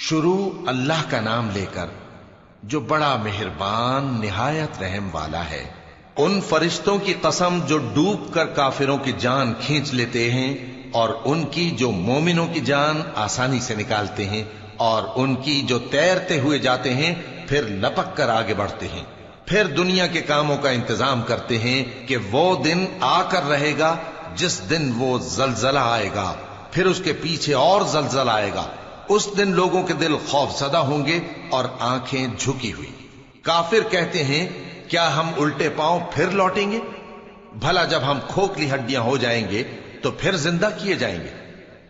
شروع اللہ کا نام لے کر جو بڑا مہربان نہایت رحم والا ہے۔ ان فرشتوں کی قسم جو ڈوب کر کافروں کی جان کھینچ لیتے ہیں، اور ان کی جو مومنوں کی جان آسانی سے نکالتے ہیں، اور ان کی جو تیرتے ہوئے جاتے ہیں پھر لپک کر آگے بڑھتے ہیں، پھر دنیا کے کاموں کا انتظام کرتے ہیں کہ وہ دن آ کر رہے گا جس دن وہ زلزلہ آئے گا، پھر اس کے پیچھے اور زلزلہ آئے گا۔ اس دن لوگوں کے دل خوف زدہ ہوں گے اور آنکھیں جھکی ہوئی۔ کافر کہتے ہیں کیا ہم الٹے پاؤں پھر لوٹیں گے؟ بھلا جب ہم کھوکھلی ہڈیاں ہو جائیں گے تو پھر زندہ کیے جائیں گے؟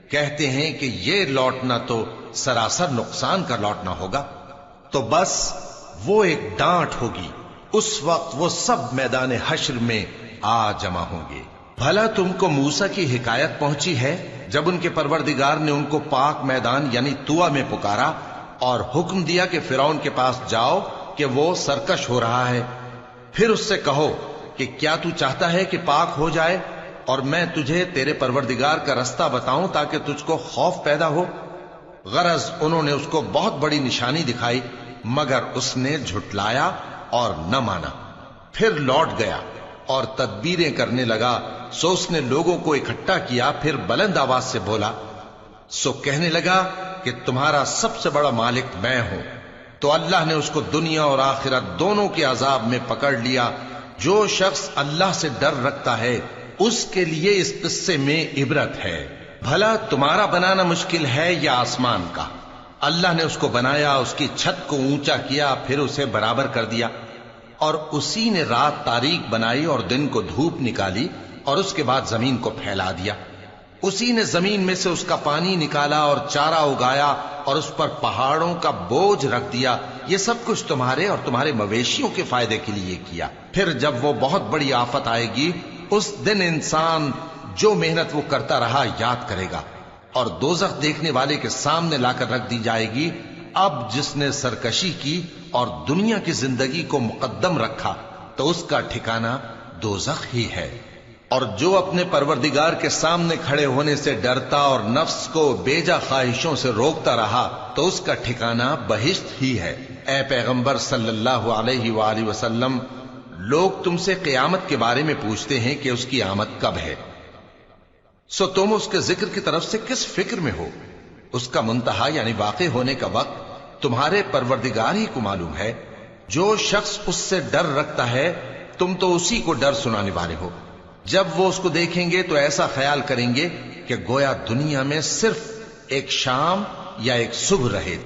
کہتے ہیں کہ یہ لوٹنا تو سراسر نقصان کا لوٹنا ہوگا۔ تو بس وہ ایک ڈانٹ ہوگی، اس وقت وہ سب میدان حشر میں آ جمع ہوں گے۔ بھلا تم کو موسیٰ کی حکایت پہنچی ہے جب ان کے پروردگار نے ان کو پاک میدان یعنی طویٰ میں پکارا اور حکم دیا کہ فرعون کے پاس جاؤ کہ وہ سرکش ہو رہا ہے، پھر اس سے کہو کہ کیا تو چاہتا ہے کہ پاک ہو جائے اور میں تجھے تیرے پروردگار کا رستہ بتاؤں تاکہ تجھ کو خوف پیدا ہو؟ غرض انہوں نے اس کو بہت بڑی نشانی دکھائی مگر اس نے جھٹلایا اور نہ مانا، پھر لوٹ گیا اور تدبیریں کرنے لگا۔ سو اس نے لوگوں کو اکٹھا کیا، پھر بلند آواز سے بولا، سو کہنے لگا کہ تمہارا سب سے بڑا مالک میں ہوں۔ تو اللہ نے اس کو دنیا اور آخرت دونوں کے عذاب میں پکڑ لیا۔ جو شخص اللہ سے ڈر رکھتا ہے اس کے لیے اس قصے میں عبرت ہے۔ بھلا تمہارا بنانا مشکل ہے یا آسمان کا؟ اللہ نے اس کو بنایا، اس کی چھت کو اونچا کیا، پھر اسے برابر کر دیا، اور اسی نے رات تاریک بنائی اور دن کو دھوپ نکالی، اور اس کے بعد زمین کو پھیلا دیا۔ اسی نے زمین میں سے اس کا پانی نکالا اور چارہ اگایا اور اس پر پہاڑوں کا بوجھ رکھ دیا۔ یہ سب کچھ تمہارے اور تمہارے مویشیوں کے فائدے کے لیے کیا۔ پھر جب وہ بہت بڑی آفت آئے گی اس دن انسان جو محنت وہ کرتا رہا یاد کرے گا، اور دوزخ دیکھنے والے کے سامنے لا کر رکھ دی جائے گی۔ اب جس نے سرکشی کی اور دنیا کی زندگی کو مقدم رکھا تو اس کا ٹھکانہ دوزخ ہی ہے، اور جو اپنے پروردگار کے سامنے کھڑے ہونے سے ڈرتا اور نفس کو بیجا خواہشوں سے روکتا رہا تو اس کا ٹھکانہ بہشت ہی ہے۔ اے پیغمبر صلی اللہ علیہ وآلہ وسلم، لوگ تم سے قیامت کے بارے میں پوچھتے ہیں کہ اس کی آمد کب ہے، سو تم اس کے ذکر کی طرف سے کس فکر میں ہو؟ اس کا منتہا یعنی واقع ہونے کا وقت تمہارے پروردگار ہی کو معلوم ہے۔ جو شخص اس سے ڈر رکھتا ہے تم تو اسی کو ڈر سنانے والے ہو۔ جب وہ اس کو دیکھیں گے تو ایسا خیال کریں گے کہ گویا دنیا میں صرف ایک شام یا ایک صبح رہے۔